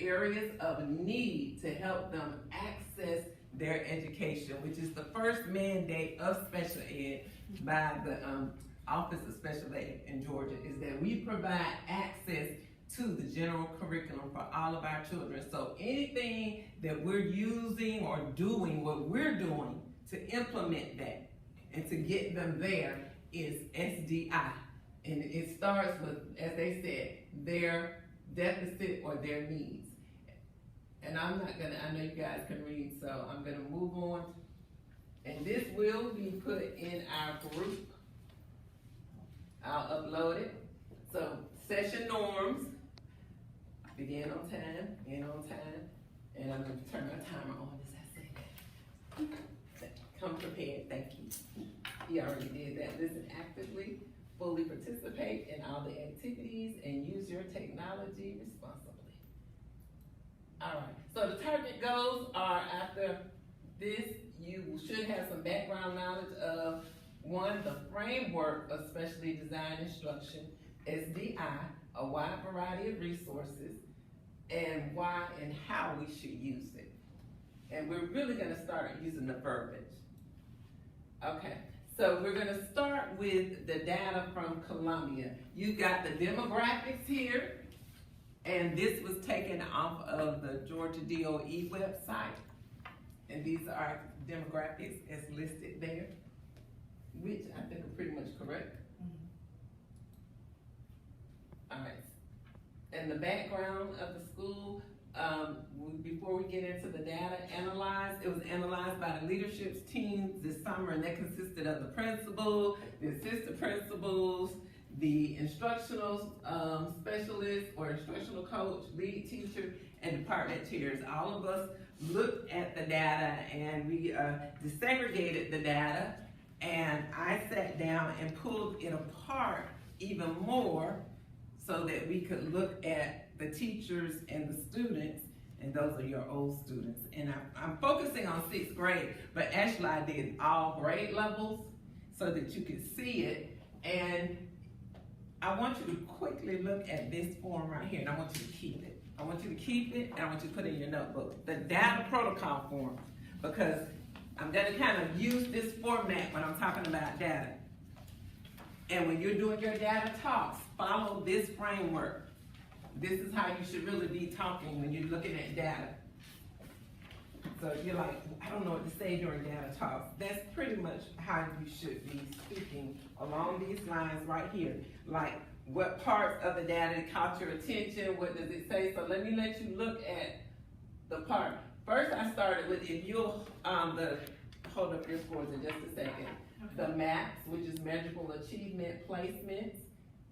areas of need to help them access their education, which is the first mandate of special ed by the Office of Special Ed in Georgia, is that we provide access to the general curriculum for all of our children. So anything that we're using or doing, what we're doing to implement that and to get them there is SDI. And it starts with, as they said, their deficit or their needs. And I know you guys can read, so I'm gonna move on. And this will be put in our group. I'll upload it. So session norms, begin on time, end on time, and I'm gonna turn my timer on as I say that. Come prepared, thank you. You already did that. Listen actively, fully participate in all the activities, and use your technology responsibly. All right, so the target goals are, after this, you should have some background knowledge of, one, the framework of specially designed instruction, SDI, a wide variety of resources, and why and how we should use it. And we're really gonna start using the verbiage. Okay, so we're gonna start with the data from Columbia. You've got the demographics here, and this was taken off of the Georgia DOE website. And these are demographics as listed there, which I think are pretty much correct. All right, and the background of the school, before we get into the data, it was analyzed by the leadership team this summer, and that consisted of the principal, the assistant principals, the instructional specialist or instructional coach, lead teacher, and department chairs. All of us looked at the data, and we disaggregated the data, and I sat down and pulled it apart even more so that we could look at the teachers and the students, and those are your old students. And I'm focusing on 6th grade, but actually I did all grade levels so that you could see it. And I want you to quickly look at this form right here, and I want you to keep it. I want you to keep it, and I want you to put it in your notebook, the data protocol form, because I'm gonna kind of use this format when I'm talking about data. And when you're doing your data talks, follow this framework. This is how you should really be talking when you're looking at data. So if you're like, I don't know what to say during data talks, that's pretty much how you should be speaking along these lines right here. Like, what parts of the data caught your attention? What does it say? So let you look at the part. First, I started with, if you'll, hold up your scores in just a second. The MAPS, which is Measurable Achievement Placements,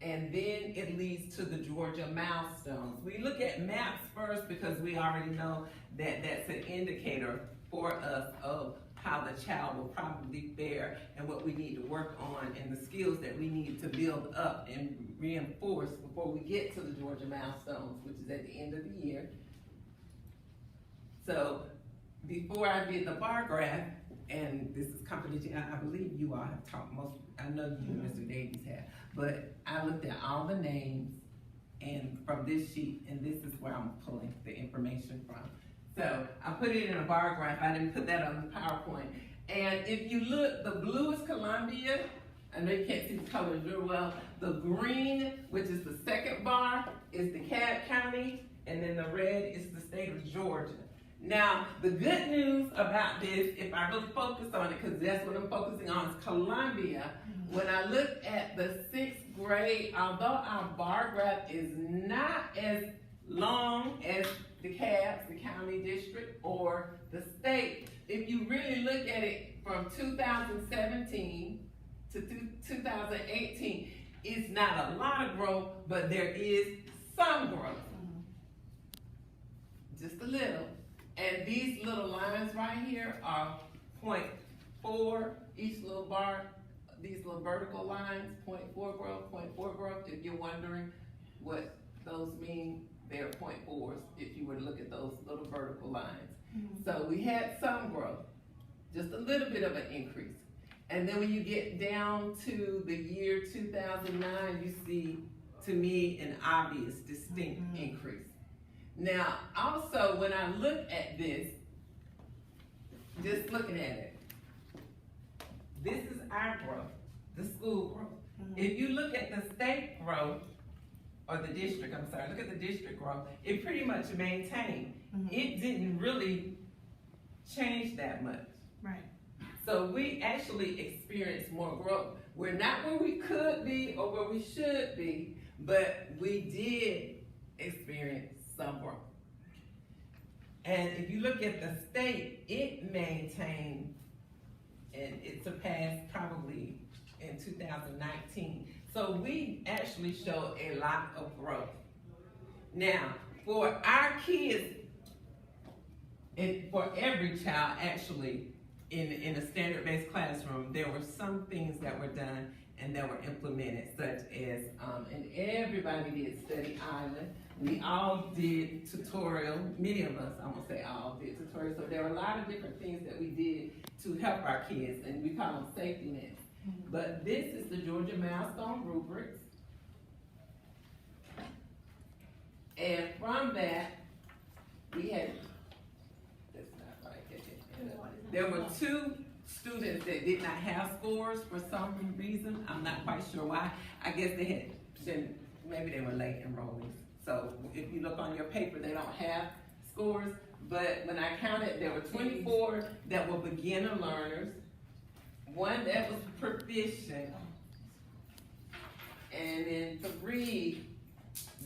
and then it leads to the Georgia milestones. We look at MAPS first because we already know that that's an indicator for us of how the child will probably fare and what we need to work on and the skills that we need to build up and reinforce before we get to the Georgia milestones, which is at the end of the year. So before I did the bar graph, and this is confidential, I believe you all have talked I know you and Mr. Davies have, but I looked at all the names and from this sheet, and this is where I'm pulling the information from. So I put it in a bar graph. I didn't put that on the PowerPoint. And if you look, the blue is Columbia. I know you can't see the colors real well. The green, which is the second bar, is DeKalb County, and then the red is the state of Georgia. Now, the good news about this, if I really focus on it, because that's what I'm focusing on, is Columbia. When I look at the 6th grade, although our bar graph is not as long as DeKalb, the county district, or the state, if you really look at it from 2017 to 2018, it's not a lot of growth, but there is some growth. Just a little. And these little lines right here are 0.4, each little bar, these little vertical lines, 0.4 growth, 0.4 growth. If you're wondering what those mean, they're 0.4s if you were to look at those little vertical lines. So we had some growth, just a little bit of an increase. And then when you get down to the year 2009, you see, to me, an obvious, distinct increase. Now, also, when I look at this, just looking at it, this is our growth, the school growth. If you look at the state growth, or the district, I'm sorry, look at the district growth, it pretty much maintained. It didn't really change that much. Right. So we actually experienced more growth. We're not where we could be or where we should be, but we did experience some growth. And if you look at the state, it maintained and it surpassed probably in 2019. So we actually showed a lot of growth. Now, for our kids, and for every child actually, in a standard-based classroom, there were some things that were done and that were implemented, such as, and everybody did Study Island. We all did tutorial, many of us, I won't say all, did tutorial. So there were a lot of different things that we did to help our kids, and we call them safety nets. But this is the Georgia Milestone Rubrics. And from that, we had, that's not right, there were 2 students that did not have scores for some reason. I'm not quite sure why. I guess they had been, maybe they were late enrollees. So if you look on your paper, they don't have scores. But when I counted, there were 24 that were beginner learners, 1 that was proficient, and then 3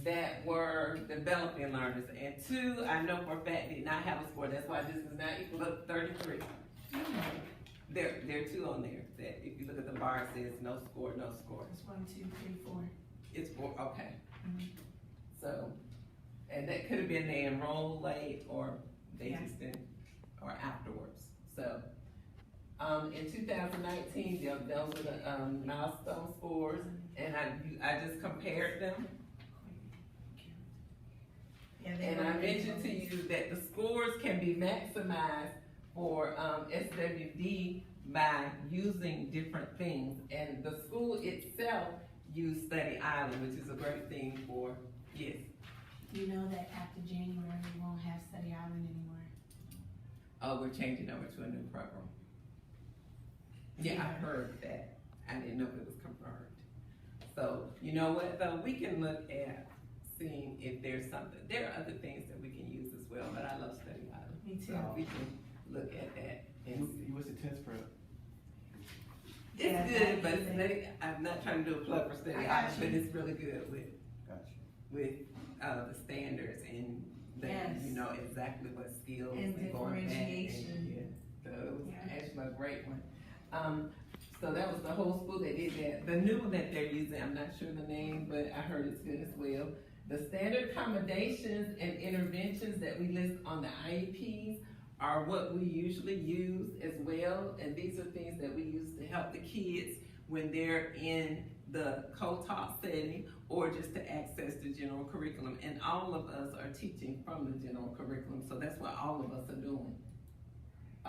that were developing learners, and 2 I know for a fact did not have a score. That's why this is not equal to 33. There are 2 on there that if you look at the bar, it says no score, no score. It's 1, 2, 3, 4. It's 4, okay. So, and that could have been they enrolled late or they just didn't, or afterwards. So, in 2019, those were the milestone scores, and I just compared them. And I mentioned to you that the scores can be maximized for SWD by using different things. And the school itself used Study Island, which is a great thing for, yes. Do you know that after January, we won't have Study Island anymore? Oh, we're changing over to a new program. Yeah, I heard that. I didn't know if it was confirmed. So, you know what though, we can look at seeing if there's something. There are other things that we can use as well, but I love Study Island. Me too. So we can look at that. And What's the test prep? it's good, but I'm not trying to do a plug for Study Island, but it's really good with the standards and the, you know exactly what skills and going back. differentiation. So it was actually a great one. So that was the whole school that did that. The new one that they're using, I'm not sure the name, but I heard it's good as well. The standard accommodations and interventions that we list on the IEPs are what we usually use as well. And these are things that we use to help the kids when they're in the co-taught setting or just to access the general curriculum. And all of us are teaching from the general curriculum, so that's what all of us are doing.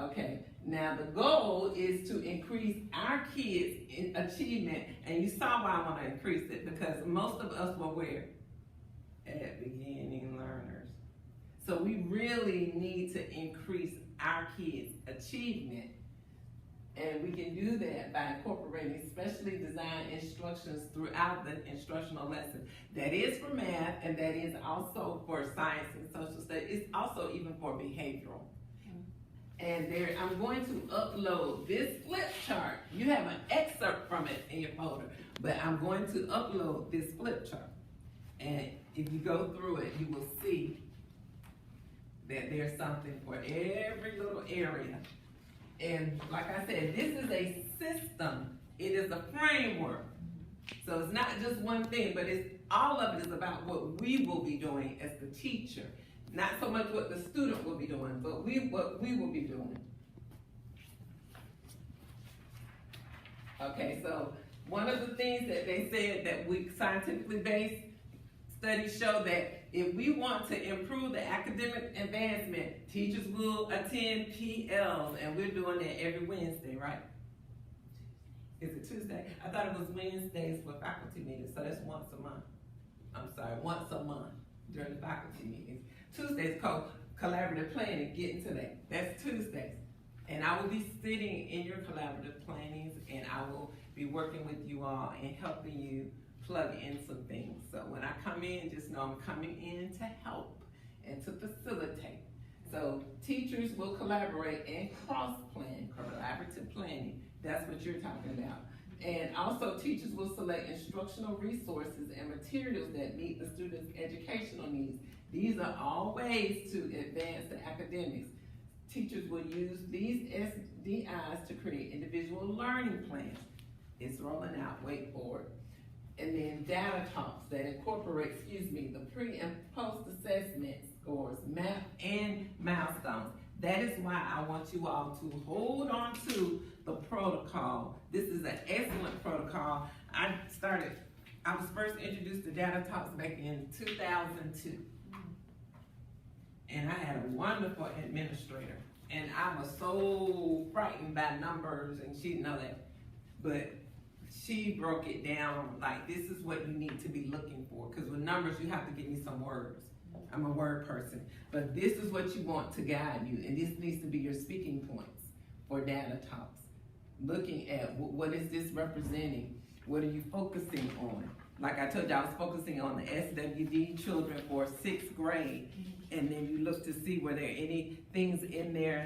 Okay, now the goal is to increase our kids' in achievement, and you saw why I want to increase it, because most of us were where? At beginning learners. So we really need to increase our kids' achievement, and we can do that by incorporating specially designed instructions throughout the instructional lesson. That is for math, and that is also for science and social studies. It's also even for behavioral. And there, I'm going to upload this flip chart. You have an excerpt from it in your folder, but I'm going to upload this flip chart. And if you go through it, you will see that there's something for every little area. And like I said, this is a system. It is a framework. So it's not just one thing, but it's all of it is about what we will be doing as the teacher. Not so much what the student will be doing, but what we will be doing. Okay, so one of the things that they said that we scientifically based studies show that if we want to improve the academic advancement, teachers will attend PLs, and we're doing that every Wednesday, right? Is it Tuesday? I thought it was Wednesdays for faculty meetings, so that's once a month. I'm sorry, once a month during the faculty meetings. Tuesday's called collaborative planning, get into that. That's Tuesdays. And I will be sitting in your collaborative plannings, and I will be working with you all and helping you plug in some things. So when I come in, just know I'm coming in to help and to facilitate. So teachers will collaborate and cross-plan, collaborative planning. That's what you're talking about. And also teachers will select instructional resources and materials that meet the students' educational needs. These are all ways to advance the academics. Teachers will use these SDIs to create individual learning plans. It's rolling out, wait for it. And then data talks that incorporate, the pre and post assessment scores, map and milestones. That is why I want you all to hold on to the protocol. This is an excellent protocol. I was first introduced to data talks back in 2002. And I had a wonderful administrator. And I was so frightened by numbers, and she didn't know that. But she broke it down like, this is what you need to be looking for. Because with numbers, you have to give me some words. I'm a word person. But this is what you want to guide you. And this needs to be your speaking points for data talks. Looking at what is this representing? What are you focusing on? Like I told you, I was focusing on the SWD children for 6th grade. And then you look to see were there any things in there